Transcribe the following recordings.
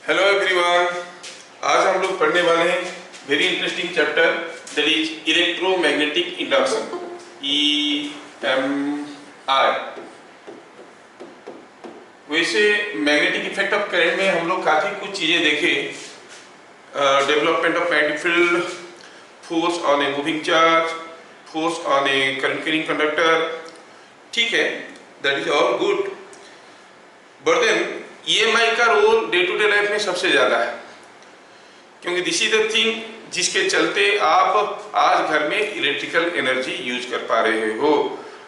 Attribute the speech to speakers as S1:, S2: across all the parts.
S1: Hello everyone, आज हम लोग पढ़ने वाले हैं very interesting chapter that is electromagnetic induction EMI। वैसे मैग्नेटिक इफेक्ट ऑफ करंट में हम लोग काफी कुछ चीजें देखे, development of magnetic field, force on a moving charge, force on a current carrying conductor. ठीक है, that is all good, but then EMI का role day to day life में सबसे ज्यादा है, क्योंकि दिस इज द थिंग जिसके चलते आप आज घर में इलेक्ट्रिकल एनर्जी यूज कर पा रहे हो।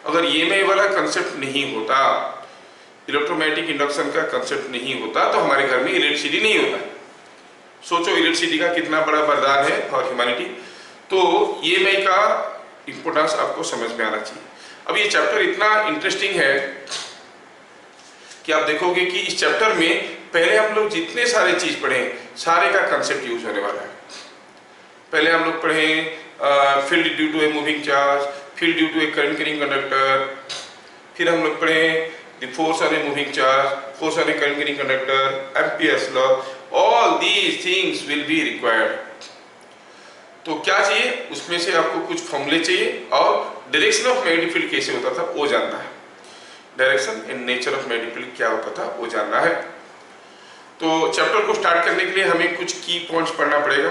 S1: अगर EMI वाला कंसेप्ट नहीं होता, इलेक्ट्रोमैग्नेटिक इंडक्शन का कंसेप्ट नहीं होता, तो हमारे घर में इलेक्ट्रिसिटी नहीं होता। सोचो इलेक्ट्रिसिटी का कितना बड़ा वरदान है फॉर ह्यूमैनिटी। तो EMI का इंपोर्टेंस आपको समझ में आना चाहिए। अब ये चैप्टर इतना इंटरेस्टिंग है कि आप देखोगे कि इस चैप्टर में पहले हम लोग जितने सारे चीज पढ़े, सारे का कंसेप्ट यूज होने वाला है। पहले हम लोग पढ़े field due to a moving charge, field due to a current carrying conductor, फिर हम लोग पढ़े the force on a moving charge, force on a current carrying conductor, Ampere's law. All these things will be required. तो क्या चाहिए उसमें से? आपको कुछ फॉर्मूले चाहिए और डायरेक्शन ऑफ मैग्नेटिक फील्ड कैसे होता था वो जानना है। Direction and nature of magnetic field क्या होता था वो जानना है। तो चैप्टर को स्टार्ट करने के लिए हमें कुछ की पॉइंट्स पढ़ना पड़ेगा,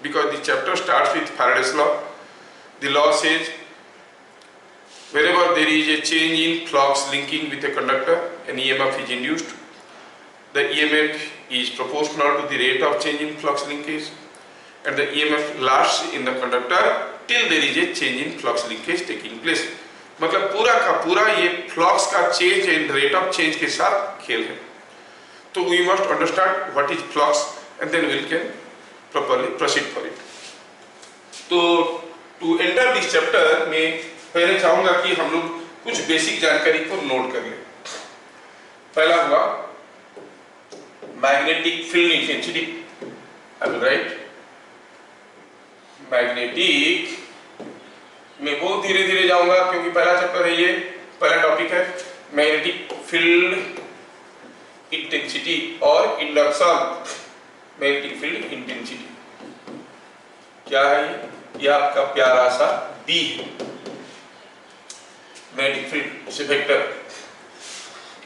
S1: because the chapter starts with Faraday's law. The law says wherever there is a change in flux linking with a conductor, an EMF is induced. The EMF is proportional to the rate of change in flux linkage, and the EMF lasts in the conductor till there is a change in flux linkage taking place. मतलब पूरा का पूरा ये flux का change and rate of change के साथ खेल है। तो we must understand what is flux and then we can properly proceed for it. तो टू एंटर दिस चैप्टर में पहले चाहूंगा कि हम लोग कुछ बेसिक जानकारी को नोट कर लें। पहला हुआ magnetic field intensity. I will right magnetic मैं बहुत धीरे धीरे जाऊंगा क्योंकि पहला चैप्टर है, ये पहला टॉपिक है मैग्नेटिक फील्ड इंटेंसिटी और इंडक्शन। मैग्नेटिक फील्ड इंटेंसिटी क्या है? ये आपका प्यारा सा बी है, मैग्नेटिक फील्ड से वेक्टर।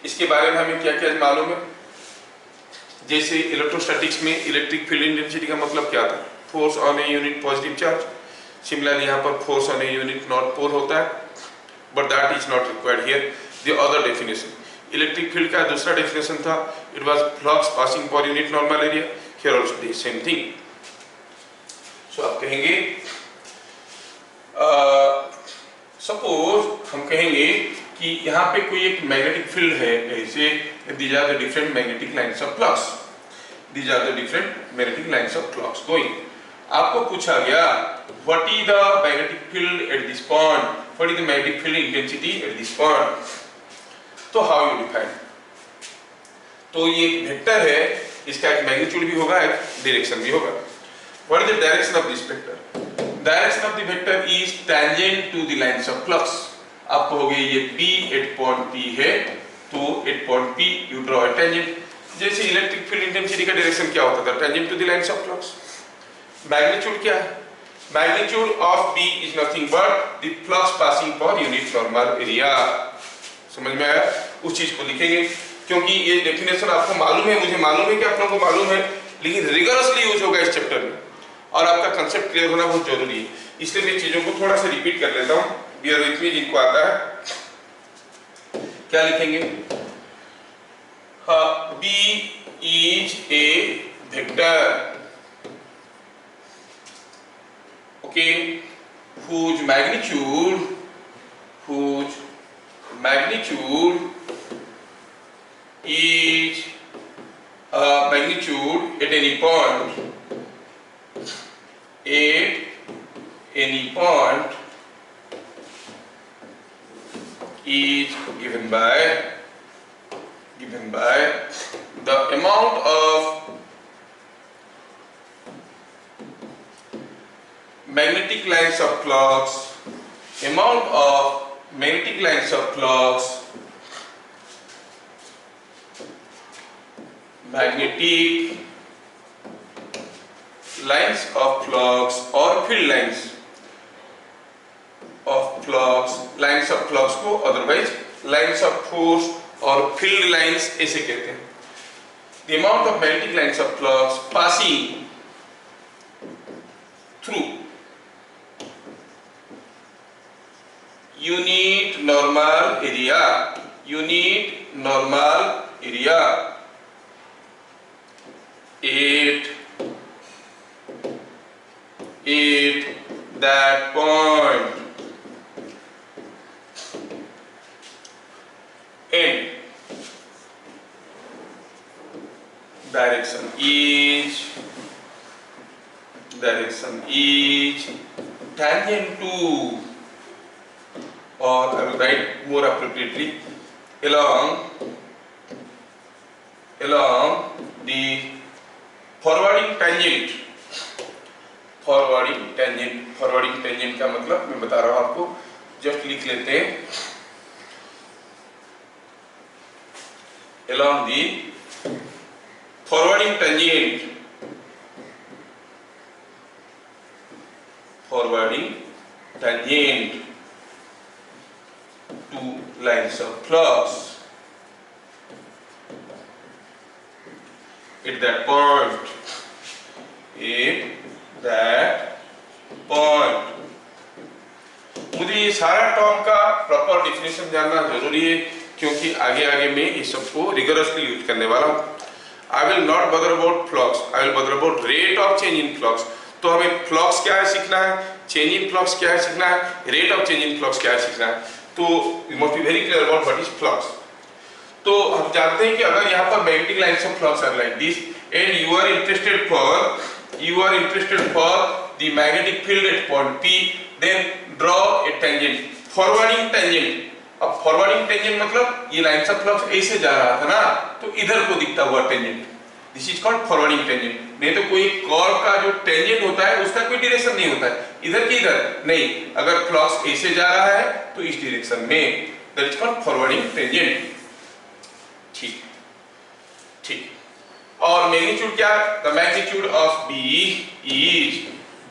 S1: इसके बारे में हमें क्या क्या मालूम है? जैसे इलेक्ट्रोस्टैटिक्स में इलेक्ट्रिक फील्ड इंटेंसिटी का मतलब क्या था? Force on a unit positive charge. Similarly यहाँ पर force on a unit north pole होता है, but that is not required here. The other definition, electric field का दूसरा डेफिनेशन था, it was flux passing per unit normal area. Here also the same thing. So आप कहेंगे suppose हम कहेंगे कि यहाँ पे कोई एक मैग्नेटिक फील्ड है, ऐसे these are the different magnetic lines of flux, these are the different magnetic lines of flux going. आपको पूछा गया what is the magnetic field at this point, what is the magnetic field intensity at this point, तो how you define? तो ये एक vector है, इसका एक मैग्नीट्यूड भी होगा, एक डायरेक्शन भी होगा। what is the direction of this vector? direction of the vector is tangent to the lines of flux। आप कहोगे ये B at point P है, तो at point P you draw a tangent। जैसे इलेक्ट्रिक फील्ड इंटेंसिटी का direction क्या होता था? tangent to the lines of flux। Magnitude क्या है? Magnitude of B is nothing but the flux passing per unit normal area। समझ में आया? उस चीज को लिखेंगे, क्योंकि ये डेफिनेशन आपको मालूम है, मुझे मालूम है कि आप लोगों को मालूम है, लेकिन रिगरसली यूज होगा इस चैप्टर में और आपका कंसेप्ट क्लियर होना बहुत जरूरी है। इसलिए मैं चीजों को थोड़ा सा रिपीट कर लेता हूँ, बियर विथ मी जिनको आता है। क्या लिखेंगे? B is a vector, okay, whose magnitude is magnitude at any point is given by the amount of magnetic lines of flux, amount of magnetic lines of flux magnetic lines of flux or field lines of flux, lines of flux को otherwise lines of force और field lines ऐसे कहते हैं. The amount of magnetic lines of flux passing through unit normal area, at that point and direction is tangent to, or I will write more appropriately, along the forwarding tangent. forwarding tangent का मतलब मैं बता रहा हूं आपको, just लिख लेते हैं. along the forwarding tangent to lines of flux at that point. मुझे ये सारा टर्म का प्रॉपर डिफिनेशन जानना जरूरी है, क्योंकि आगे मैं इस सबको रिगरसली यूज करने वाला हूँ. I will not bother about flux, I will bother about rate of change in flux. तो हमें फ्लक्स क्या है सीखना है, चेंज इन फ्लक्स क्या है सीखना है, rate of change in flux क्या है सीखना है. तो you must be very clear about what is flux. तो हम जानते हैं कि अगर यहाँ पर magnetic lines of flux are like this and you are interested for the magnetic field at point P, then draw a tangent, forwarding tangent. अब forwarding tangent मतलब ये लाइंस ऑफ फ्लक्स ऐसे जा रहा था ना, तो इधर को दिखता हुआ tangent, this is called forwarding tangent. नहीं तो कोई कर्व का जो टेंजेंट होता है उसका कोई डायरेक्शन नहीं होता है, इधर की इधर नहीं. अगर फ्लक्स ऐसे जा रहा है तो इस डायरेक्शन में, that is called forwarding tangent. ठीक. और मैग्नीट्यूड क्या? The magnitude of B is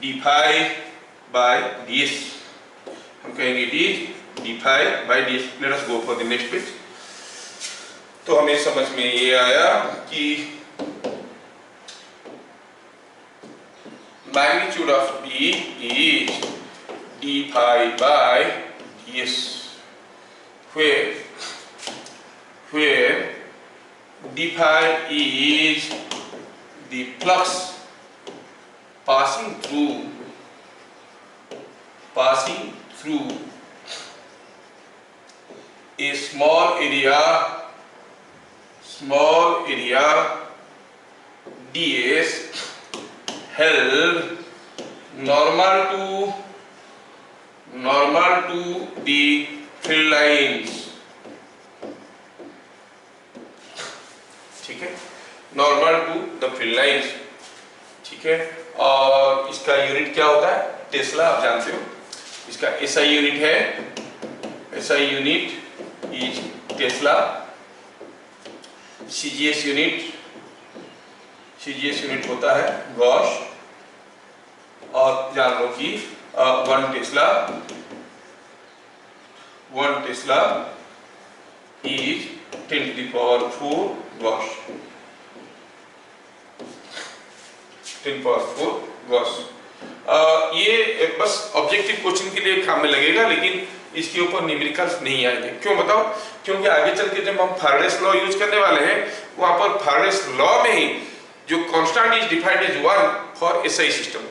S1: d phi by ds. हम कहेंगे it is d phi by ds. Let us go for the next page. तो हमें समझ में ये आया कि magnitude of B is d phi by ds, where d phi is the flux passing through a small area ds held normal to the field lines. ठीक है, normal to the field lines. ठीक है, और इसका unit क्या होता है? Tesla, आप जानते हो. इसका SI यूनिट है, SI unit is Tesla. CGS unit होता है गॉश. और जान लो कि 1 Tesla is 10 to the power 4 gosh. 10 power 4 gosh. ये बस ऑब्जेक्टिव क्वेश्चन के लिए काम में लगेगा, लेकिन इसके ऊपर न्यूमेरिकल्स नहीं आएंगे. क्यों बताओ? क्योंकि आगे चल के जब हम फारेडेस लॉ यूज करने वाले हैं, वहां पर फारेडेस लॉ में ही जो constant is defined as 1 for SI system,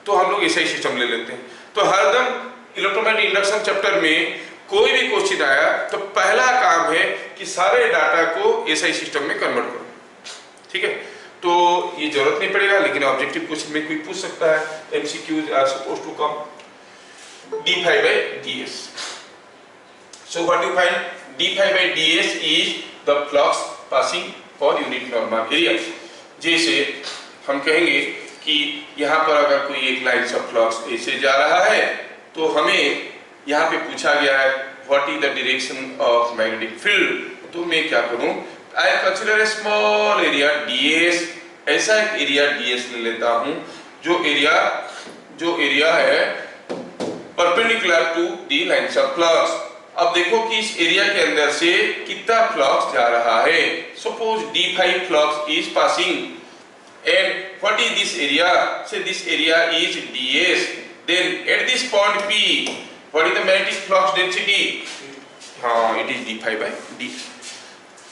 S1: तो हम लोग SI सिस्टम ले लेते हैं. तो हरदम इलेक्ट्रोमैग्नेटिक इंडक्शन चैप्टर में कोई भी क्वेश्चन आया तो पहला काम है कि सारे डाटा को SI सिस्टम में कन्वर्ट करो. ठीक है, तो ये जरूरत नहीं पड़ेगा, लेकिन ऑब्जेक्टिव क्वेश्चन में कोई पूछ सकता है. MCQs are supposed to come d phi by ds. So what you find? d phi by ds is the flux passing for unit normal area. जैसे हम कहेंगे कि यहाँ पर अगर कोई एक लाइन ऑफ फ्लक्स ऐसे जा रहा है, तो हमें यहाँ पे पूछा गया है what is the direction of magnetic field. तो मैं क्या करूँ, I consider a small area ds, ऐसा एक एरिया ds ले लेता हूं जो एरिया है perpendicular to the lines of flux. अब देखो कि इस एरिया के अंदर से कितना फ्लक्स जा रहा है। Suppose d5 flux is passing and what is this area? Say this area is ds. Then at this point P, what is the magnetic flux density? हाँ, it is d5 by d.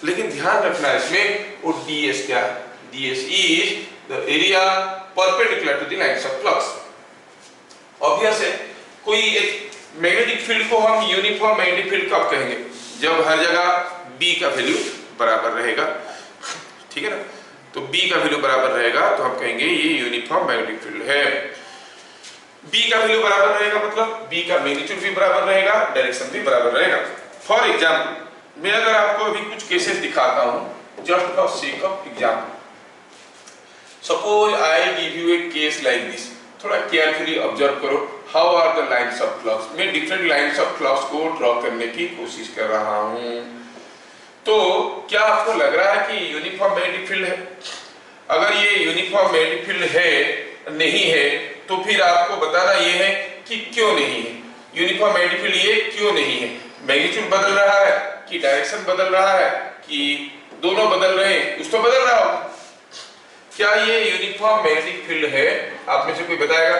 S1: लेकिन ध्यान रखना इसमें वो ds क्या है? ds is the area perpendicular to the lines of flux. Obvious है, कोई एक मैग्नेटिक फील्ड को हम यूनिफॉर्म मैग्नेटिक फील्ड कब कहेंगे? जब हर जगह B का वैल्यू बराबर रहेगा, ठीक है ना? तो B का वैल्यू बराबर रहेगा तो हम कहेंगे ये यूनिफॉर्म मैग्नेटिक फील्ड है। B का वैल्यू बराबर रहेगा मतलब B का मैग्नीट्यूड भी बराबर रहेगा, डायरेक्शन भी बराबर रहेगा। फॉर एग्जांपल मैं अगर आपको अभी कुछ केसेस दिखाता हूं just for sake of example. Suppose I give you a case like this, थोड़ा केयरफुली ऑब्जर्व करो how are the lines of flux. मैं डिफरेंट लाइंस ऑफ फ्लक्स को ड्रॉ करने की कोशिश कर रहा हूं। तो क्या आपको लग रहा है कि यूनिफॉर्म मैग्नेटिक फील्ड है? अगर ये यूनिफॉर्म मैग्नेटिक फील्ड है नहीं है तो फिर आपको बताना ये है कि क्यों नहीं है। यूनिफॉर्म मैग्नेटिक फील्ड ये क्यों नहीं है? मैग्नीट्यूड बदल रहा है कि डायरेक्शन बदल रहा है कि दोनों बदल रहे हैं? कुछ तो बदल रहा होगा। क्या ये यूनिफॉर्म मैग्नेटिक फील्ड है? आप में से कोई बताएगा?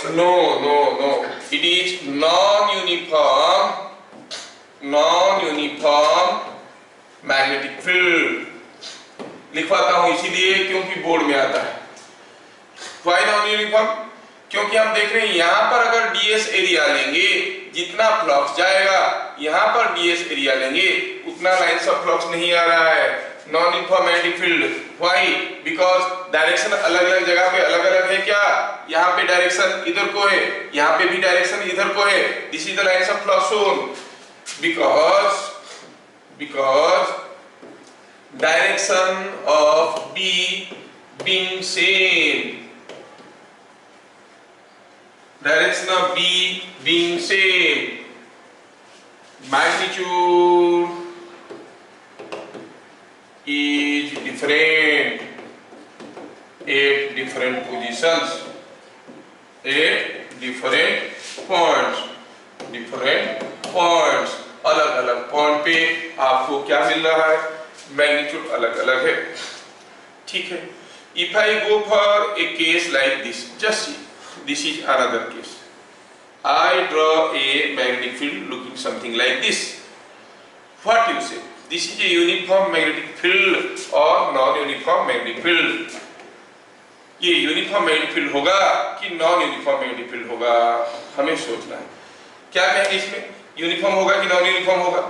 S1: No no no, it is non uniform magnetic field. लिखवाता हूं इसीलिए क्योंकि बोर्ड में आता है। Why non uniform? क्योंकि हम देख रहे हैं यहां पर अगर ds एरिया लेंगे जितना फ्लक्स जाएगा, यहां पर ds एरिया लेंगे उतना लाइंस ऑफ फ्लक्स नहीं आ रहा है। Non uniform magnetic field. Why? Because direction अलग अलग जगह पे अलग अलग है। क्या यहाँ पे डायरेक्शन इधर को है, यहाँ पे भी डायरेक्शन इधर को है। This is the lines of flux shown because direction of B being same, magnitude is different at different positions, at different points, अलग अलग पॉइंट पे आपको क्या मिल रहा है? मैग्नीट्यूड अलग अलग है। ठीक है। If I go for a case like this, just see, this is another case. I draw a magnetic field looking something like this. What you say? This is a uniform magnetic field or non-uniform magnetic field. ये uniform magnetic field होगा कि non uniform magnetic field होगा, हमें सोचना है। क्या कहेंगे इसमें? यूनिफॉर्म होगा कि नॉन यूनिफॉर्म होगा?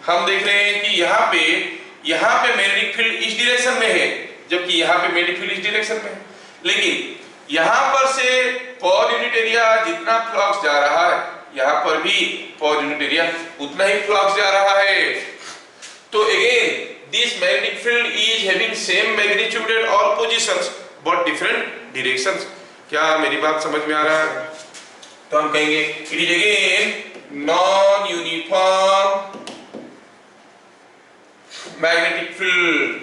S1: हम देख रहे हैं कि यहाँ पे मैग्नेटिक फील्ड इस डायरेक्शन में है जबकि यहाँ पे मैग्नेटिक फील्ड इस डायरेक्शन में है। लेकिन यहाँ पर से पर यूनिट एरिया जितना फ्लक्स जा रहा है यहाँ पर भी पर यूनिट एरिया उतना ही फ्लक्स जा रहा है। तो again this magnetic field is having same magnitude at all positions but different directions. क्या मेरी बात समझ में आ रहा है? तो हम कहेंगे it is again non uniform magnetic field.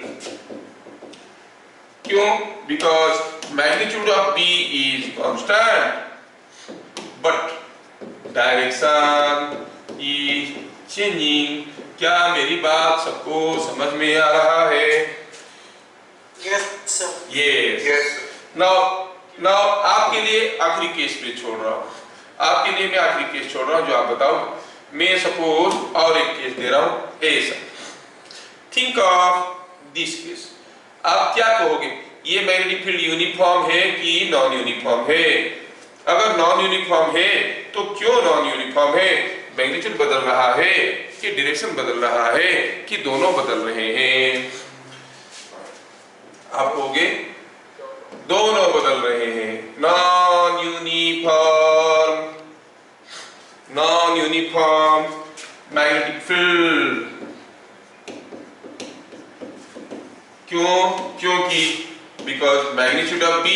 S1: क्यों? Because magnitude of B is constant but direction is changing. क्या मेरी बात सबको समझ में आ रहा है?
S2: Yes, sir.
S1: Yes. Now आपके लिए आखिरी केस पे छोड़ रहा हूँ। आपके लिए मैं आखिरी केस छोड़ रहा हूँ जो आप बताओ। मैं सपोज और एक केस दे रहा हूँ ऐसा। Think of this case. आप क्या कहोगे? ये मैग्नेटिक फील्ड यूनिफॉर्म है कि नॉन यूनिफॉर्म है? अगर नॉन यूनिफॉर्म है तो क्यों नॉन यूनिफॉर्म है? मैग्नीट्यूड बदल रहा है कि डायरेक्शन बदल रहा है कि दोनों बदल रहे हैं? आप कहोगे दोनों बदल रहे हैं। Non uniform magnetic field. क्योंकि because magnitude of B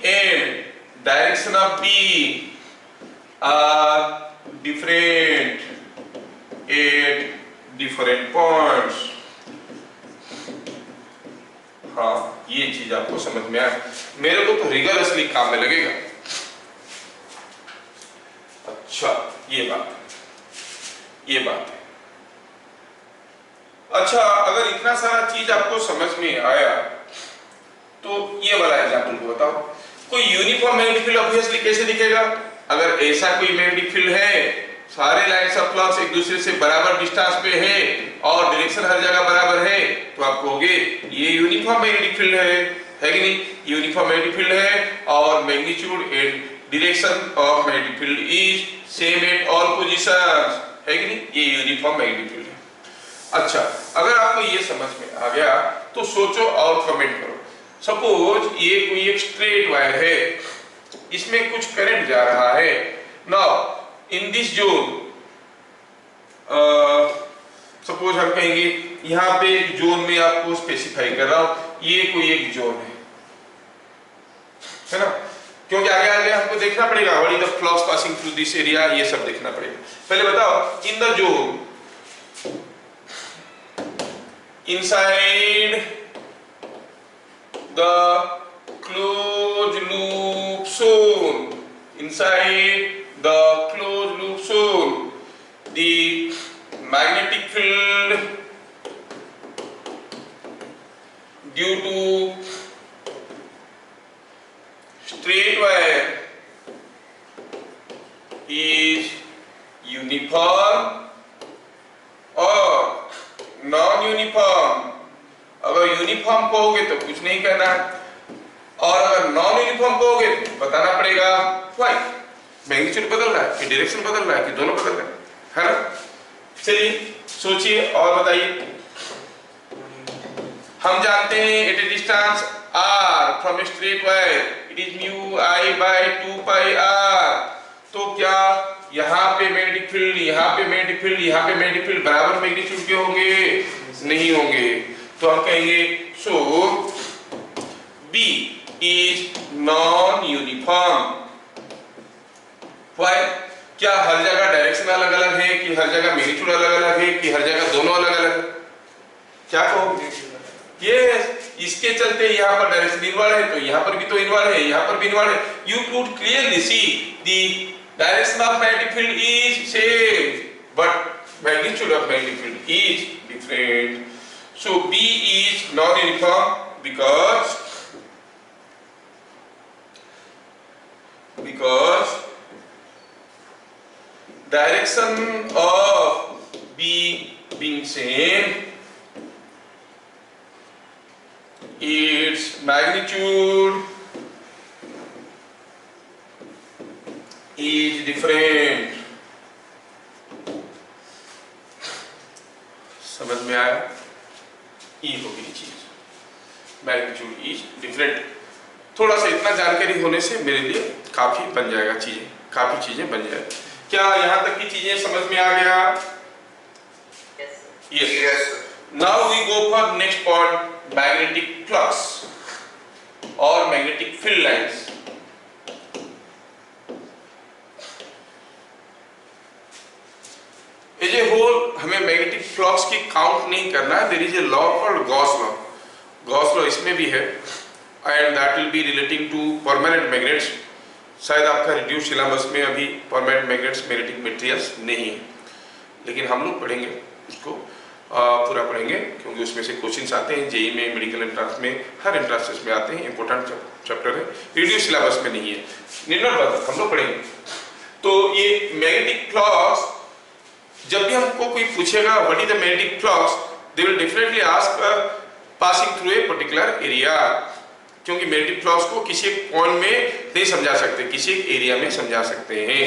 S1: and direction of B are different at different points. हाँ, ये चीज आपको समझ में आए, मेरे को तो रिगरसली काम में लगेगा। अच्छा, ये बात है। अच्छा, अगर इतना सारा चीज आपको समझ में आया तो ये वाला एग्जाम्पल को बताओ। कोई यूनिफॉर्म मैग्नेटिक फील्ड ऑब्वियसली कैसे दिखेगा? अगर ऐसा कोई मैग्नेटिक फील्ड है, सारे लाइंस ऑफ फ्लक्स एक दूसरे से बराबर डिस्टेंस पे है और डायरेक्शन हर जगह बराबर है, तो आप कहोगे ये यूनिफॉर्म मैग्नेटिक फील्ड है कि नहीं? यूनिफॉर्म मैग्नेटिक फील्ड है और magnitude and direction of magnetic field is same at all positions, है कि नहीं? ये यूनिफॉर्म मैग्नेटिक फील्ड है। अच्छा, अगर आपको ये समझ में आ गया तो सोचो और कमेंट करो। सपोज ये कोई एक स्ट्रेट वायर है, इसमें कुछ करंट जा रहा है। Now in this zone, suppose हम कहेंगे यहाँ पे एक जोन में आपको स्पेसिफाई कर रहा हूं, ये कोई एक जोन है ना? क्योंकि आगे हमको देखना पड़ेगा what is the flux passing through this area, ये सब देखना पड़ेगा। पहले बताओ, in the zone inside the closed loop zone, the magnetic field due to straight wire is uniform or non uniform. अगर यूनिफॉर्म कहोगे तो कुछ नहीं कहना, और अगर नॉन यूनिफॉर्म कहोगे तो बताना पड़ेगा व्हाई। मैग्नीट्यूड बदल रहा है कि डायरेक्शन बदल रहा है कि दोनों बदल रहे हैं, है ना? चलिए सोचिए और बताइए। हम जानते हैं at a distance r from a straight wire it is mu I by 2 pi r। तो क्या यहाँ पे मैग्नेटिक फील्ड, यहाँ पे मैग्नेटिक फील्ड, यहाँ पे मैग्नेटिक फील्ड बराबर मैग्नीट्यूड के होंगे? नहीं होंगे। तो हम कहेंगे सो B is non uniform. Why? क्या हर जगह डायरेक्शन अलग अलग है कि हर जगह मैग्नीट्यूड अलग अलग है कि हर जगह दोनों अलग अलग है? क्या कहोगे? यस, इसके चलते यहाँ पर डायरेक्शन इनवर्ड है तो यहाँ पर भी तो इनवर्ड है, यहाँ पर भी इनवर्ड है। You could clearly see the direction of magnetic field is same but magnitude of magnetic field is different. So B is non-uniform because direction of B being same, its magnitude is different. समझ में आया? ई होगी ये चीज, magnitude is different. थोड़ा सा इतना जानकारी होने से मेरे लिए काफी बन जाएगा, काफी चीजें बन जाएगी। क्या यहाँ तक की चीजें समझ में आ गया? Yes. Now we go for next point, magnetic flux or magnetic field lines. As a whole हमें मैग्नेटिक फ्लक्स की काउंट नहीं करना है। There is a law called Gauss law इसमें भी है and that will be relating to permanent magnets. शायद आपका रिड्यूस सिलेबस में अभी परमानेंट मैग्नेट्स मैग्नेटिक मटेरियल्स नहीं है, लेकिन हम लोग पढ़ेंगे इसको, पूरा पढ़ेंगे क्योंकि उसमें से क्वेश्चंस आते हैं जेई में, मेडिकल एंट्रेंस में, हर एंट्रेंसेस में आते हैं। इंपॉर्टेंट चैप्टर है, रिड्यूस सिलेबस में नहीं है, निर्णय बात हम लोग पढ़ेंगे। तो ये मैग्नेटिक फ्लक्स, जब भी हमको कोई पूछेगा what is the magnetic flux, they will definitely ask passing through a particular area, क्योंकि मैग्नेटिक फ्लक्स को किसी एक पॉइंट में नहीं समझा सकते, किसी एक एरिया में समझा सकते हैं।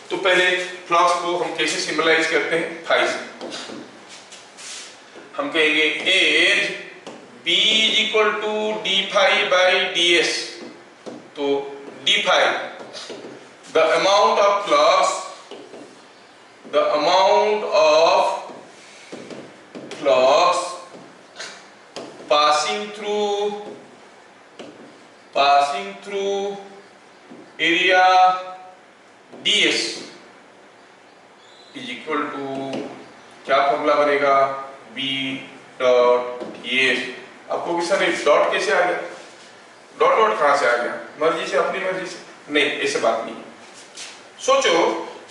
S1: तो पहले फ्लक्स को हम कैसे सिंबलाइज करते हैं? फाई से। हम कहेंगे एज B is equal to D phi by D S. तो D phi the amount of flux, the amount of flux passing through area ds is equal to क्या फॉर्मूला बनेगा, B डॉट ds। आपको कि sir dot कैसे आ गया, dot dot कहां से आ गया, मर्जी से, अपनी मर्जी से? नहीं, ऐसे बात नहीं। सोचो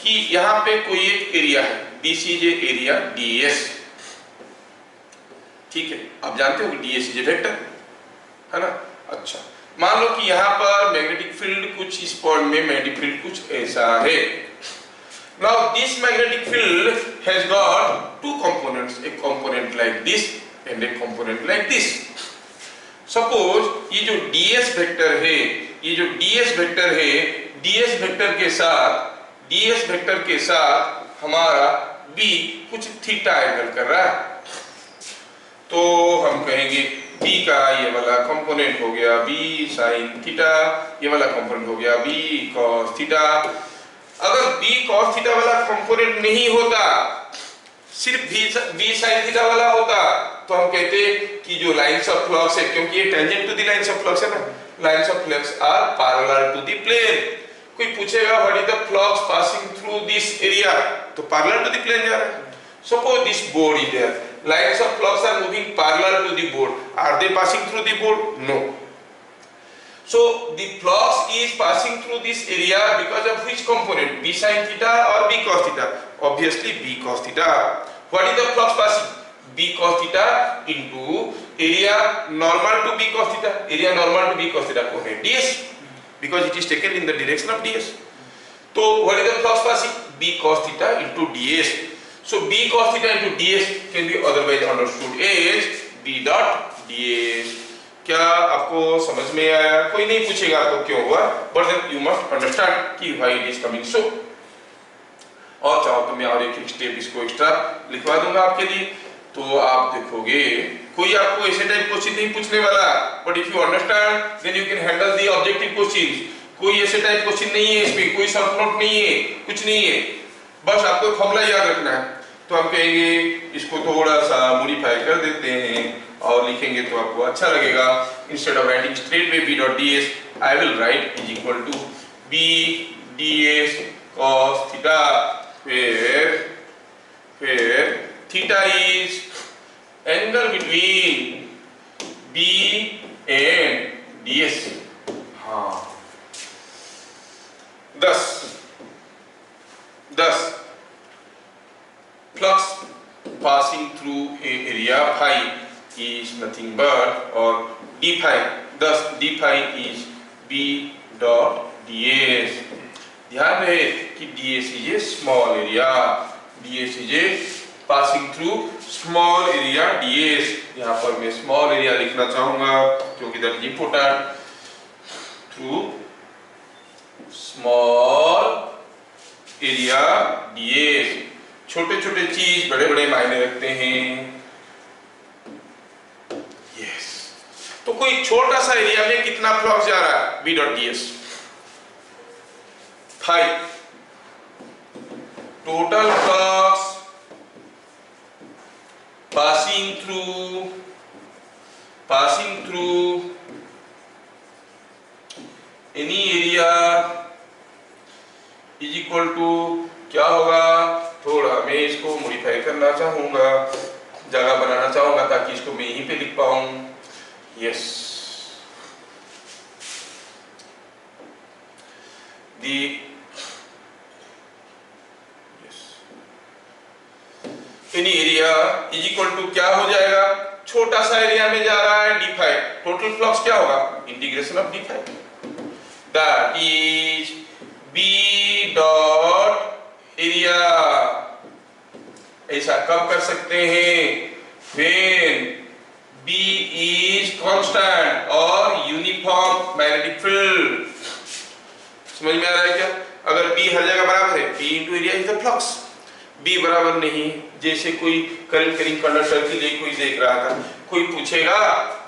S1: कि यहां पे कोई एक एरिया है, this is a area ds, ठीक है, आप जानते हो कि ds इज ए वेक्टर, है ना। अच्छा, मान लो कि यहाँ पर मैग्नेटिक फील्ड कुछ इस पॉइंट में मैग्नेटिक फील्ड कुछ ऐसा है। Now this magnetic field has got two components, a component like this and a component like this. Suppose ये जो ds वेक्टर है, ये जो ds वेक्टर है, ds वेक्टर के साथ हमारा b कुछ थीटा एंगल कर रहा है, तो हम कहेंगे b का ये वाला कंपोनेंट हो गया b sin थीटा, ये वाला कंपोनेंट हो गया b cos थीटा। अगर b cos थीटा वाला कंपोनेंट नहीं होता, सिर्फ b sin थीटा वाला होता, तो हम कहते कि जो लाइंस ऑफ फ्लक्स है, क्योंकि ये tangent to the lines of flux है ना, lines of flux are parallel to the plane. कोई पूछेगा what is the flux passing through this area, तो पैरेलल टू द प्लेन जा रहा है। Suppose this board is there, lines of flux are moving parallel to the board, are they passing through the board? No. So the flux is passing through this area because of which component? B sin theta or B cos theta? Obviously B cos theta. What is the flux passing? B cos theta into area normal to B cos theta. Area normal to B cos theta को है ds, because it is taken in the direction of ds. So what is the flux passing? B cos theta into ds. So B cos theta into ds can be otherwise understood as B dot ds. क्या आपको समझ में आया? कोई नहीं पूछेगा आपको क्यों हुआ, but then you must understand कि why it is coming so. और चाहो तो मैं और एक स्टेप इसको एक्स्ट्रा लिखवा दूंगा आपके लिए, तो आप देखोगे कोई आपको ऐसे टाइप क्वेश्चन नहीं पूछने वाला, but if you understand then you can handle the objective questions. कोई ऐसे टाइप क्वेश्चन नहीं है इसमें, कोई शॉर्ट नोट नहीं है, कुछ नहीं है, बस आपको फॉर्मूला याद रखना है। तो हम कहेंगे इसको थोड़ा सा मॉडिफाई कर देते हैं और लिखेंगे तो आपको अच्छा लगेगा। Instead of writing straight way b dot ds, I will write is equal to b ds cos theta, where theta is angle between b and ds। हाँ, thus flux passing through a area phi is nothing but or d phi, thus d phi is b dot ds। ध्यान रहे कि ds is a small area, ds is a passing through small area ds। यहाँ पर मैं small area लिखना चाहूँगा क्योंकि that is important, through small area ds। छोटे छोटे चीज बड़े बड़े मायने रखते हैं। यस, तो कोई छोटा सा एरिया में कितना फ्लक्स जा रहा है? b dot ds, phi total flux passing through any area is equal to क्या होगा? थोड़ा मैं इसको मॉडिफाई करना चाहूंगा, जगह बनाना चाहूंगा ताकि इसको मैं यहीं पे लिख पाऊं। Yes, any area is equal to क्या हो जाएगा? छोटा सा एरिया में जा रहा है d फाइ, टोटल फ्लक्स क्या होगा? Integration of d phi, that is b dot area. ऐसा कब कर सकते हैं? when b is constant और यूनिफॉर्म मैग्नेटिक फील्ड। समझ में आ रहा है क्या? अगर b हर जगह बराबर है, p into area is the flux, b बराबर नहीं, जैसे कोई करंट कैरिंग कंडक्टर के लिए कोई देख रहा था, कोई पूछेगा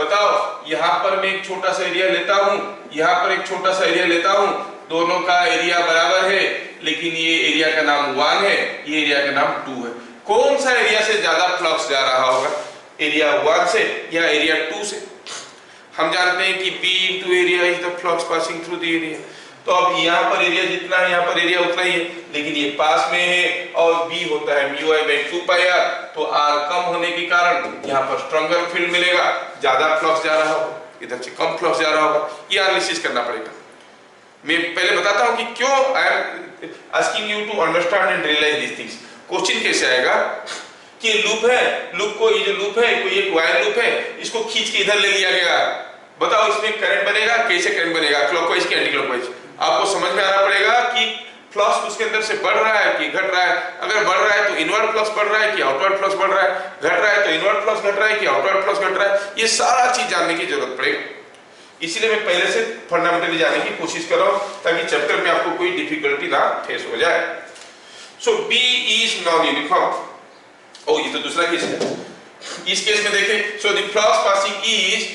S1: बताओ यहाँ पर मैं एक छोटा सा एरिया लेता हूँ, यहाँ पर एक छोटा सा एरिया लेता हूँ, दोनों का एरिया बराबर है, लेकिन ये एरिया का नाम 1 है, ये एरिया का नाम 2 है, कौन सा एरिया से ज्यादा फ्लक्स जा रहा होगा? एरिया 1 से या एरिया 2 से? हम जानते हैं कि b into area is the flux passing through the area। तो अब यहाँ पर एरिया जितना है यहाँ पर एरिया उतना ही है, लेकिन ये पास में है और b होता है म्यू आई बाई 2πr, तो r कम होने के कारण यहाँ पर स्ट्रॉन्गर फील्ड मिलेगा, ज्यादा फ्लक्स जा रहा होगा, इधर से कम फ्लक्स जा रहा होगा। ये एनालिसिस करना पड़ेगा। मैं पहले बताता हूँ कि क्यों I am asking you to understand and realise this things. Question कैसे आएगा कि लूप है, लूप को ये जो लूप है कोई एक वायर लूप है, इसको खींच के इधर ले लिया गया, बताओ इसमें करंट बनेगा, कैसे करंट बनेगा, क्लॉकवाइज कि एंटी क्लॉकवाइज? आपको समझ में आना पड़ेगा कि फ्लक्स उसके अंदर से बढ़ रहा है कि घट रहा है। अगर बढ़ रहा है तो इनवर्ड फ्लक्स बढ़ रहा है कि आउटवर्ड फ्लक्स बढ़ रहा है, घट रहा है तो इनवर्ड फ्लक्स घट रहा है कि आउटवर्ड फ्लक्स घट रहा है, ये सारा चीज जानने की जरूरत पड़ेगी। इसीलिए मैं पहले से फंडामेंटली जाने की कोशिश कर रहा हूं ताकि चैप्टर में आपको कोई डिफिकल्टी ना फेस हो जाए। सो B इज नॉन यूनिफॉर्म। ओ ये तो दूसरा केस है। इस केस में देखें, so the flux passing is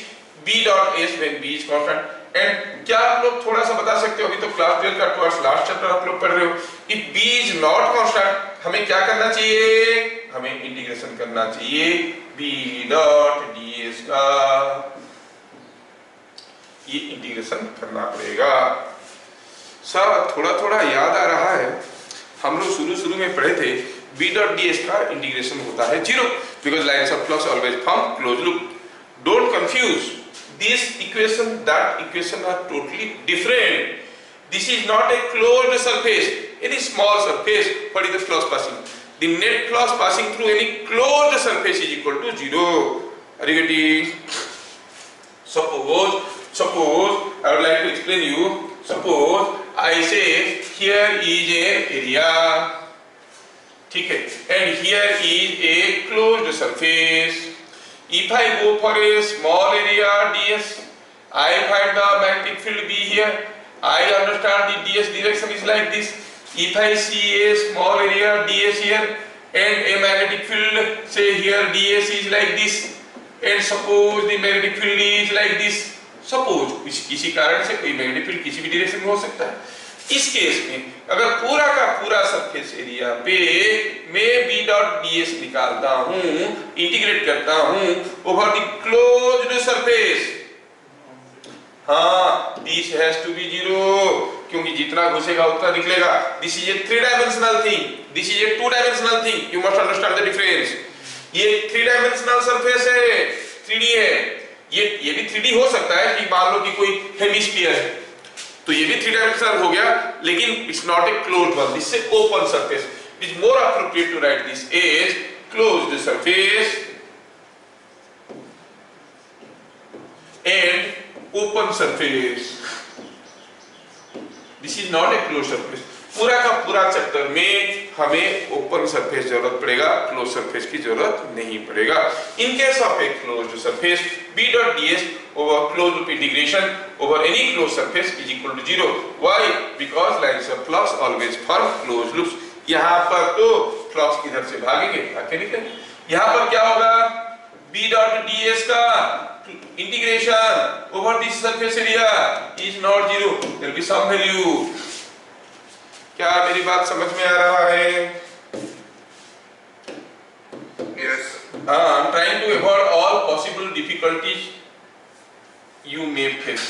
S1: B dot S when B is constant. And क्या आप लोग थोड़ा सा बता सकते हो, अभी तो क्लास 12 का टुवर्ड्स लास्ट चैप्टर आप लोग पढ़ रहे हो, if B is not constant हमें क्या करना चाहिए? हमें इंटीग्रेशन करना चाहिए B डॉट ds का, ये इंटीग्रेशन करना पड़ेगा। सर थोड़ा थोड़ा याद आ रहा है, हम लोग शुरू में पढ़े थे B डॉट ds का इंटीग्रेशन होता है 0 because lines of flux always form close loop. Don't confuse this equation, that equation are totally different. This is not a closed surface, any small surface. What is the flux passing? The net flux passing through any closed surface is equal to 0. Are you getting? Suppose I would like to explain you. Suppose I say here is an area, ठीक है, and here is a closed surface. If I go for a small area ds, I find the magnetic field B here. I understand the ds direction is like this. If I see a small area ds here and a magnetic field, say here ds is like this, and suppose the magnetic field is like this. Suppose किसी कारण से कोई magnetic field किसी भी direction में हो सकता है। इस केस में अगर पूरा का पूरा सरफेस एरिया पे मैं B डॉट ds निकालता हूं, इंटीग्रेट करता हूं ओवर द क्लोज्ड सरफेस, हाँ दिस हैज टू बी 0 क्योंकि जितना घुसेगा उतना निकलेगा। This is a 3 dimensional thing, this is a 2 dimensional thing, you must understand the difference. ये 3 डायमेंशनल सरफेस है, 3D है, ये भी 3D हो सकता है कि मान लो कि कोई हेमिस्फीयर है तो ये भी 3 डायमेंशनल हो गया, लेकिन it's not a closed one, this is open surface. It is more appropriate to write this as closed surface and open surface. This is not a closed surface. पूरा का पूरा चैप्टर में हमें ओपन सरफेस जरूरत पड़ेगा, close surface की जरूरत नहीं पड़ेगा। In case of A closed surface B dot ds over closed loop integration over any closed surface is equal to 0. Why? Because lines of flux always form closed loops. यहाँ पर तो flux किधर से भागेंगे, भागते निकलेंगे। यहाँ पर क्या होगा? B डॉट ds का integration over this surface area is not 0, there be some value. क्या मेरी बात समझ में आ रहा है?
S2: Yes.
S1: I'm trying to avoid all possible difficulties you may face.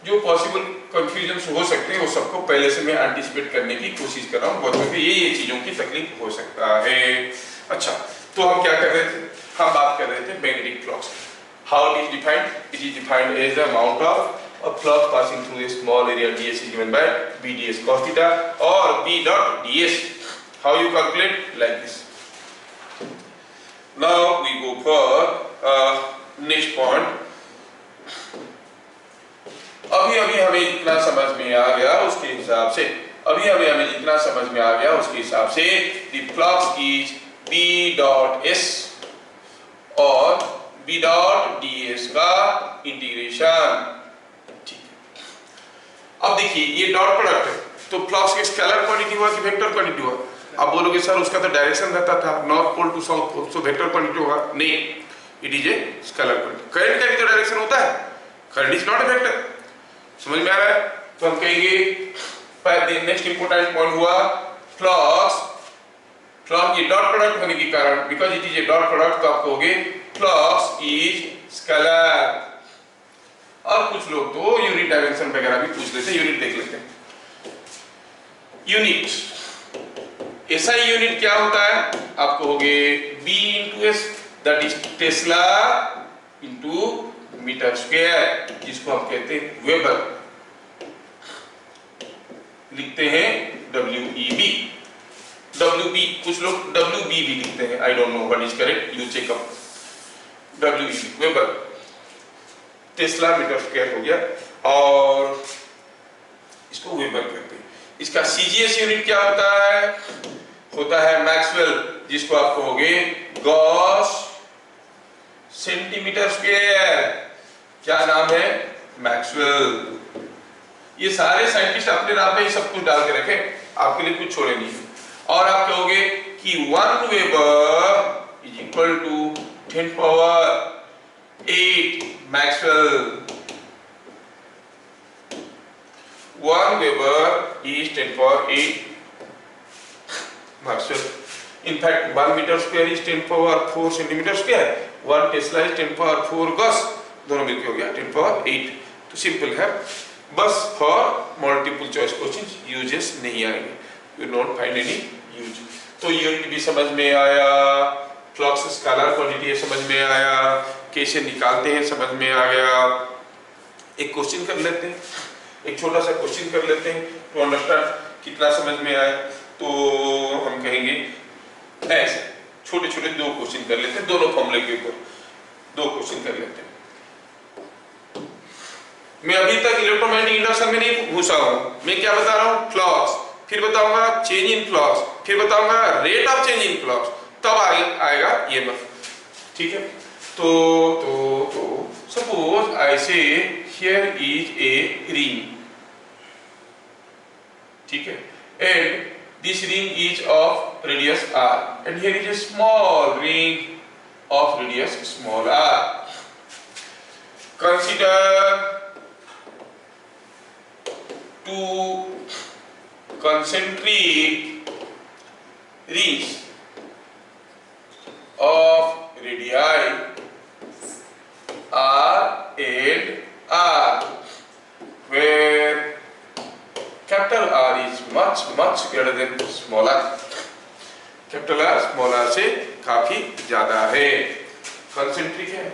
S1: जो पॉसिबल कंफ्यूजन हो सकते हैं वो सबको पहले से मैं एंटिसिपेट करने की कोशिश कर रहा हूँ, बच्चों को ये चीजों की तकलीफ हो सकता है। अच्छा, तो हम क्या कर रहे थे? हम बात कर रहे थे magnetic flux. How it is defined? It is defined as the amount of a flux passing through a small area ds is given by B ds cos theta or B dot ds. How you calculate? Like this. Now we go for next point. अभी हमें इतना समझ में आ गया उसके हिसाब से, हमें जितना समझ में आ गया उसके हिसाब से the flux is B dot S और B dot ds का इंटीग्रेशन। अब देखिए ये डॉट प्रोडक्ट है तो फ्लक्स के स्केलर क्वांटिटी हुआ कि वेक्टर क्वांटिटी हुआ? आप बोलोगे सर उसका तो डायरेक्शन रहता था north pole to south pole, so vector quantity होगा। नहीं, it is a scalar quantity. Current का भी तो डायरेक्शन होता है, current is not a vector. समझ में आ रहा है? तो हम कहेंगे नेक्स्ट इंपोर्टेंट पॉइंट हुआ फ्लक्स ये डॉट प्रोडक्ट होने के कारण, because it is a dot product, तो आप कहोगे फ्लक्स इज स्केलर। और कुछ लोग तो यूनिट डायमेंशन वगैरह भी पूछ लेते हैं, यूनिट देख लेते हैं। यूनिट, एसआई यूनिट क्या होता है आप कहोगे B into S, that is tesla into metre square, जिसको हम कहते हैं वेबर, लिखते हैं WEB। WB, कुछ लोग WB भी लिखते हैं, I don't know what is correct, you check up. WEB weber, tesla metre square हो गया, और इसको वेबर कहते हैं। इसका CGS यूनिट क्या होता है मैक्सवेल, जिसको आप कहोगे गॉस सेंटीमीटर स्क्वायर। क्या नाम है? मैक्सवेल। ये सारे साइंटिस्ट अपने नाम पे ही सब कुछ डाल के रखे, आपके लिए कुछ छोड़े नहीं। और आप कहोगे कि 1 weber is equal to 10 power 8 maxwell. 1 Weber is 10 power 8 Maxwell. In fact, 1 meter square is 10 power 4 centimeter square. 1 Tesla is 10 power 4 Gauss. दोनों मिलके हो गया 10 power 8। तो सिंपल है, बस for multiple choice questions uses नहीं आएंगे, you not find any use. तो यूनिट भी समझ में आया, फ्लक्स स्केलर क्वांटिटी समझ में आया, कैसे निकालते हैं समझ में आ गया। एक क्वेश्चन कर लेते हैं, एक छोटा सा क्वेश्चन कर लेते हैं टू अंडरस्टैंड कितना समझ में आया। तो हम कहेंगे ऐसे छोटे छोटे 2 क्वेश्चन कर लेते हैं, दोनों फॉर्मूले के ऊपर 2 क्वेश्चन कर लेते हैं। मैं अभी तक इलेक्ट्रोमैग्नेटिक इंडक्शन में नहीं घुसा हूं, मैं क्या बता रहा हूं? फ्लक्स, फिर बताऊंगा चेंज इन फ्लक्स, फिर बताऊंगा rate of change in flux, तब आएगा EMF। ठीक है, तो सपोज आई से here is a ring, ठीक है, and this ring is of radius r, and here is a small ring of radius small r. Consider 2 concentric rings of radii r and r, where capital R is much greater than small r. Capital R small r से काफी ज्यादा है, concentric है।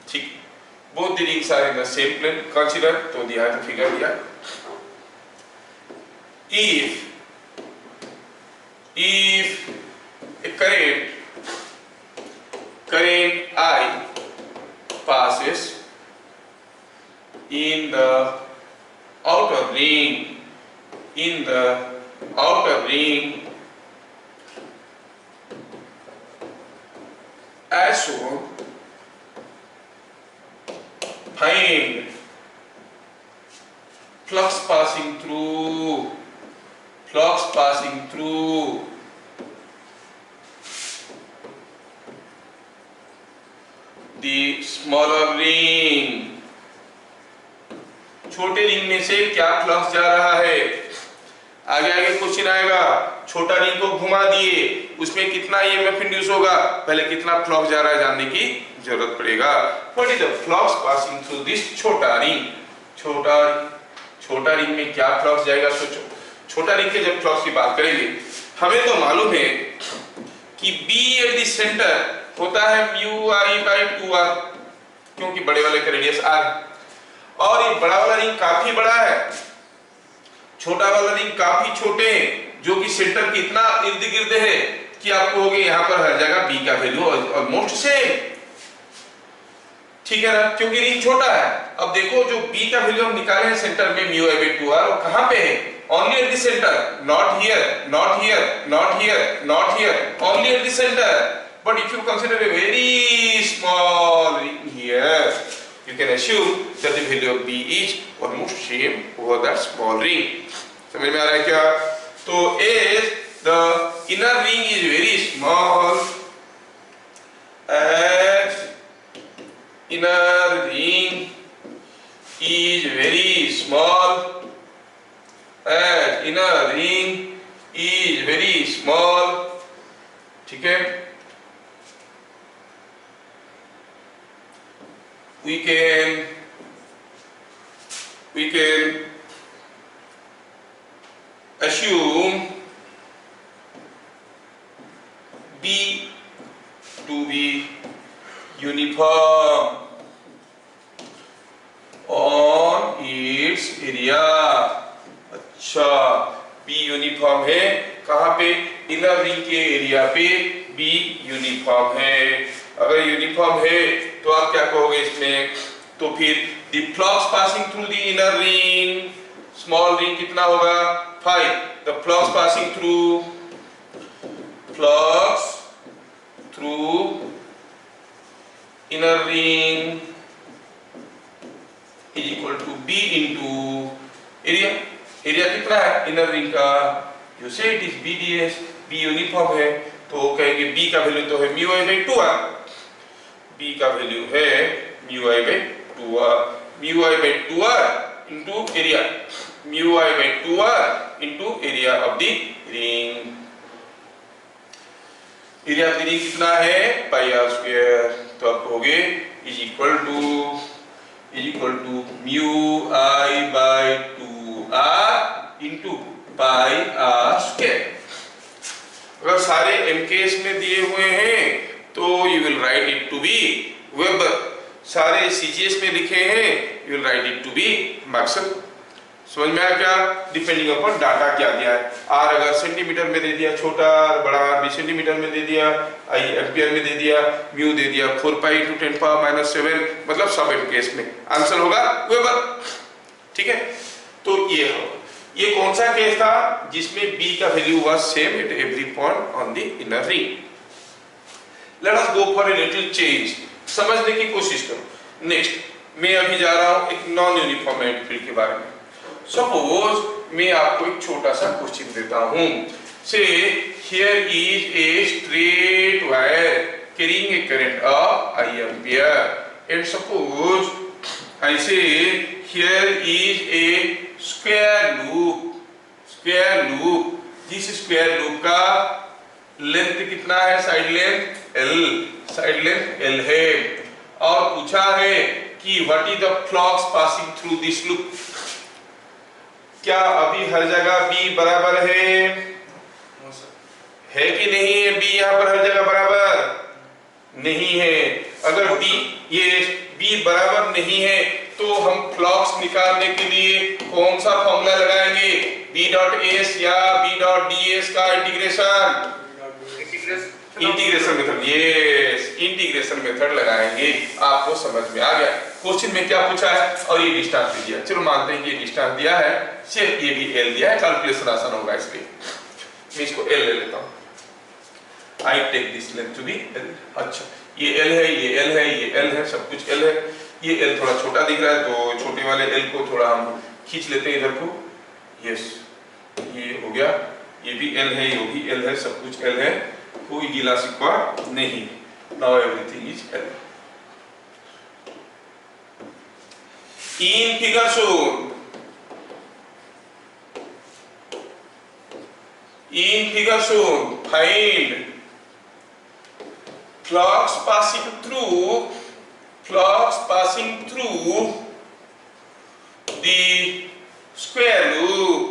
S1: ठीक, both the rings are in the same plane. Consider, तो दिया है, figure दिया। If a current I passes in the outer ring, as shown, find flux passing through the smaller ring. छोटे रिंग में से क्या फ्लक्स जा रहा है? आगे क्वेश्चन आएगा, छोटा रिंग को घुमा दिए, उसमें कितना EMF इंड्यूस होगा, पहले कितना फ्लक्स जा रहा है जानने की जरूरत पड़ेगा। What is the flux passing through this छोटा रिंग? छोटा रिंग में क्या फ्लक्स जाएगा? सोचो, छोटा रिंग के जब फ्लक्स की बात करेंगे, हमें तो मालूम है कि B एट द सेंटर होता है म्यू I by 2r, क्योंकि बड़े वाले का रेडियस r, और ये बड़ा वाला रिंग काफी बड़ा है, छोटा वाला रिंग काफी छोटे हैं, जो कि सेंटर के इतना इर्द गिर्द है कि आप कहोगे यहाँ पर हर जगह B का वैल्यू ऑलमोस्ट सेम। ठीक है ना, क्योंकि रिंग छोटा है। अब देखो जो B का वैल्यू हम निकाले हैं सेंटर में म्यू I by 2r, वो कहाँ पे है? Only at the center, not here, not here, not here, not here, only at the center. But if you consider a very small ring here, you can assume that the value of B is almost same over that small ring. समझ में आ रहा है क्या? तो as the inner ring is very small, as inner ring is very small, as inner ring is very small, ठीक है, we can assume B to be uniform on its area। अच्छा, B यूनिफॉर्म है कहाँ पे? Inner ring के area पे B uniform है। अगर यूनिफॉर्म है तो आप क्या कहोगे इसमें? तो फिर the flux passing through the inner ring, small ring कितना होगा? 5। The flux passing through inner ring is equal to B into area। Area कितना है इनर रिंग का? यू से it is BDS। B uniform है तो कहेंगे B का वैल्यू तो है μi/2r। B का वैल्यू है μi/2r। μi/2r into area, μi/2r into area of the ring। Area of the ring कितना है? Pi R square. तो आप कहोगे is equal to μi/2r into pi R square. अगर सारे MKS में दिए हुए हैं तो you will write it to be weber. सारे CGS में लिखे हैं you will write it to be maxwell. समझ में आया क्या? डिपेंडिंग अपॉन डाटा क्या दिया है। आर अगर सेंटीमीटर में दे दिया छोटा, बड़ा आर भी सेंटीमीटर में दे दिया, आई एम्पियर में दे दिया, म्यू दे दिया 4 पाई × 10⁻⁻⁷, मतलब सब MKS में आंसर होगा वेबर। ठीक है, तो ये हो, ये कौन सा केस था जिसमें B का value was same at every point on the inner ring. Let us go for a little change, समझने की कोशिश करो। नेक्स्ट मैं अभी जा रहा हूं एक नॉन यूनिफॉर्म मैग्नेटिक फील्ड के बारे में। सपोज मैं आपको एक छोटा सा क्वेश्चन देता हूं। Say here is a straight wire carrying a current of I ampere and suppose I say here is a square loop. जिस स्क्वायर लूप का लेंथ कितना है? साइड लेंथ L है। और पूछा है कि what is the flux passing through this loop. क्या अभी हर जगह B बराबर है कि नहीं है? B यहाँ पर हर जगह बराबर नहीं है। अगर B बराबर नहीं है तो हम फ्लक्स निकालने के लिए कौन सा फॉर्मूला लगाएंगे? B.S या B.ds का integration method. Yes, integration method लगाएंगे। आपको समझ में आ गया क्वेश्चन में क्या पूछा है? और ये डिस्टेंस भी दिया। चलो मानते हैं कि ये डिस्टेंस दिया है, सिर्फ ये भी L दिया है, कैलकुलेशन आसान होगा इसलिए मैं इसको L ले लेता हूं। I take this length to be L। अच्छा, ये L है, ये L है, ये L है, सब कुछ L है। ये L थोड़ा छोटा दिख रहा है तो छोटे वाले L को थोड़ा हम खींच लेते हैं इधर को। यस, ये हो गया, ये भी L है, ये भी L है, सब कुछ L है, कोई गीला सिक्का नहीं। Now everything is L। In figure shown, find flux passing through the square loop।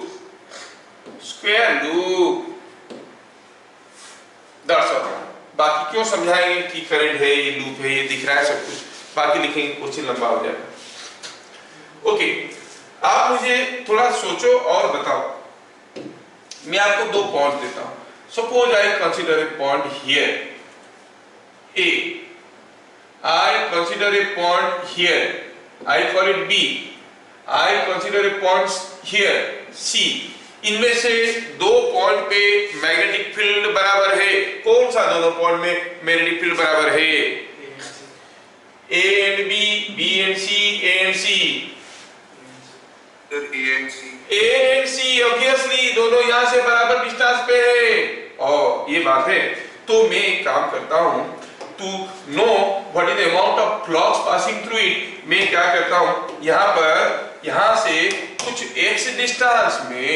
S1: That's all। बाकी क्यों समझाएंगे कि करंट है, ये लूप है, ये दिख रहा है सब कुछ, बाकी लिखेंगे, क्वेश्चन लंबा हो जाएगा। ओके, आप मुझे थोड़ा सोचो और बताओ। मैं आपको 2 पॉइंट देता हूं। Suppose I consider a point here A, I consider a point here, I call it B, I consider a point here C। इनमें से 2 पॉइंट पे मैग्नेटिक फील्ड बराबर है। कौन सा दोनों पॉइंट में मैग्नेटिक फील्ड बराबर है? A and B, B and C, A and C। A and C obviously दोनों यहाँ से बराबर डिस्टेंस पे है। और ये बात है तो मैं एक काम करता हूँ, to know what is the amount of flux passing through it, मैं क्या करता हूँ, यहाँ से कुछ x डिस्टेंस में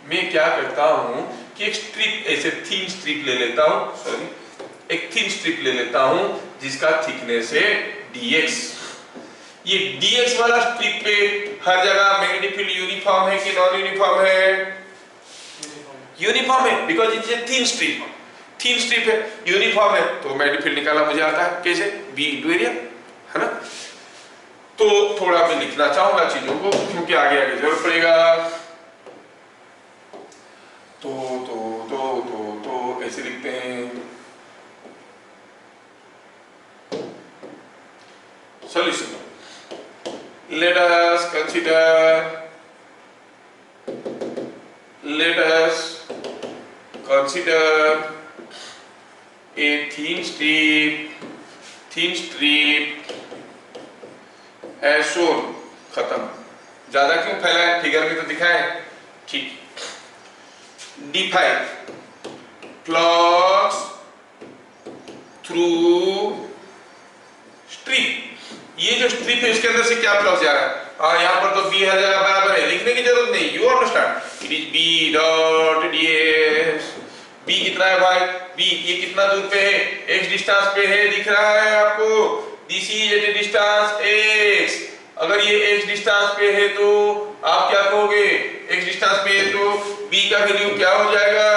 S1: मैं क्या करता हूँ कि एक स्ट्रिप, ऐसे थिन स्ट्रिप ले लेता हूँ, एक थिन स्ट्रिप ले लेता हूँ जिसका थिकनेस है dx। ये dx वाला स्ट्रिप पे हर जगह मैग्नेटिक फील्ड यूनिफॉर्म है कि नॉन यूनिफॉर्म है? यूनिफॉर्म है, because it is A thin strip है, यूनिफॉर्म है, तो मैग्नेटिक फील्ड निकालना मुझे आता है कैसे? b इनटू एरिया, है ना? तो थोड़ा मैं लिखना चाहूंगा चीजों को क्योंकि आगे आगे जरूरत पड़ेगा। तो ऐसे लिखते हैं। Solution. Let us consider a thin strip as shown। खत्म। ज्यादा क्यों फैलाए, फिगर में तो दिखाए। ठीक। Define flux through strip। ये जो स्ट्रिप है इसके अंदर से क्या फ्लक्स जा रहा है? हाँ, यहाँ पर तो b हर जगह बराबर है, लिखने की जरूरत नहीं, you understand. It is b dot ds। b कितना है भाई? b ये कितना दूर पे है? x डिस्टेंस पे है, दिख रहा है आपको? This is at a distance x। अगर ये x डिस्टेंस पे है तो आप क्या कहोगे? x डिस्टेंस पे है तो b का वैल्यू क्या हो जाएगा?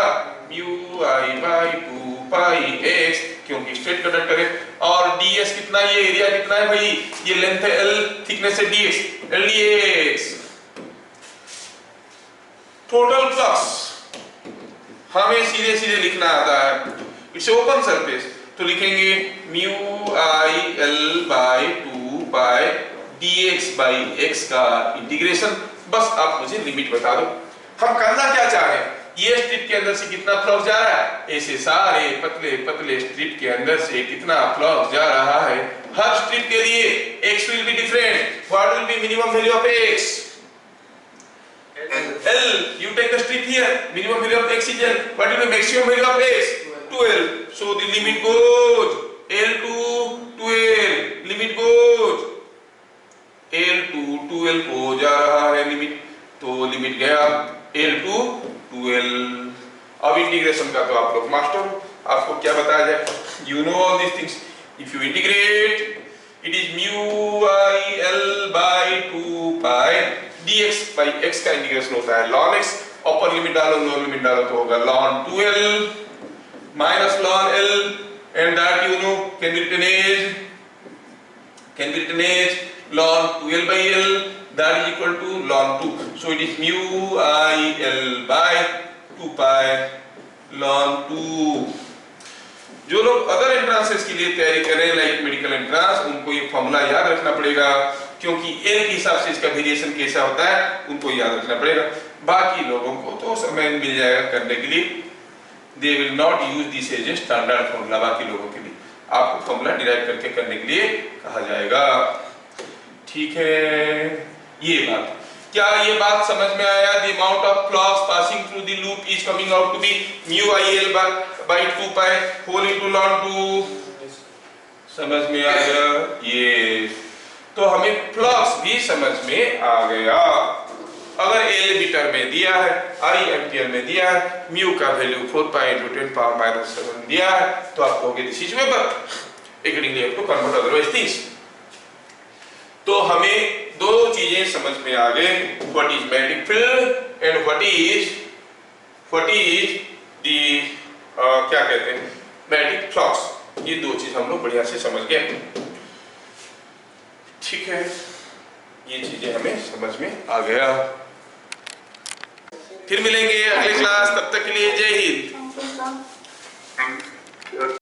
S1: Mu i by 2 pi x, क्योंकि स्ट्रेट कंडक्टर है। और ds कितना, ये एरिया कितना है भाई? ये लेंथ है l, थिकनेस है dx, ldx। टोटल फ्लक्स हमें सीधे सीधे लिखना आता है, इट्स ओपन सरफेस, तो लिखेंगे mu I L by 2 pi dx by x का इंटीग्रेशन। बस आप मुझे लिमिट बता दो। हम करना क्या चाह रहे हैं? ये स्ट्रिप के अंदर से कितना फ्लक्स जा रहा है? ऐसे सारे पतले पतले स्ट्रिप के अंदर से कितना फ्लक्स जा रहा है? हर स्ट्रिप के लिए x will be different. What will be minimum value of x? L. You take the strip here. Minimum value of x is L. What will be maximum value of x? 2L. So the limit goes L to 2L. Limit goes L to 2L हो जा रहा है limit, तो limit गया L to 2L। अब integration का तो आप लोग मास्टर हो, आपको क्या बताया जाए? You know all this things. If you integrate it is mu I L by 2 pi dx by x का इंटीग्रेशन होता है ln x। अपर लिमिट डालो, लोअर लिमिट डालो तो होगा ln 2L minus ln L, and that you know can be written as ln 2L by L, that is equal to ln 2. So it is mu I L by 2 pi ln 2। जो लोग other एंट्रांसेस के लिए तैयारी कर रहे हैं like medical entrance, उनको ये फॉर्मूला याद रखना पड़ेगा, क्योंकि L के हिसाब से इसका वेरिएशन कैसा होता है उनको याद रखना पड़ेगा। बाकी लोगों को तो समय मिल जाएगा करने के लिए, they will not use this as a standard formula. बाकी लोगों के लिए आपको फॉर्मूला डिराइव करके करने के लिए कहा जाएगा। ठीक है, ये बात, क्या ये बात समझ में आया? The amount of flux passing through the loop is coming out to be mu I L by 2 pi whole into ln 2। समझ में आ गया ये? तो हमें फ्लक्स भी समझ में आ गया। अगर एल मीटर में दिया है, आई एम्पियर में दिया है, म्यू का value 4 pi into 10 power minus 7 दिया है, तो आप कहोगे this is weber. Accordingly you have to convert otherwise things. तो हमें दो चीजें समझ में आ गए, what is magnetic field and what is the क्या कहते हैं मैग्नेटिक फ्लक्स। ये दो चीज हम लोग बढ़िया से समझ गए। ठीक है, ये चीजें हमें समझ में आ गया। फिर मिलेंगे अगले क्लास, तब तक के लिए जय हिंद।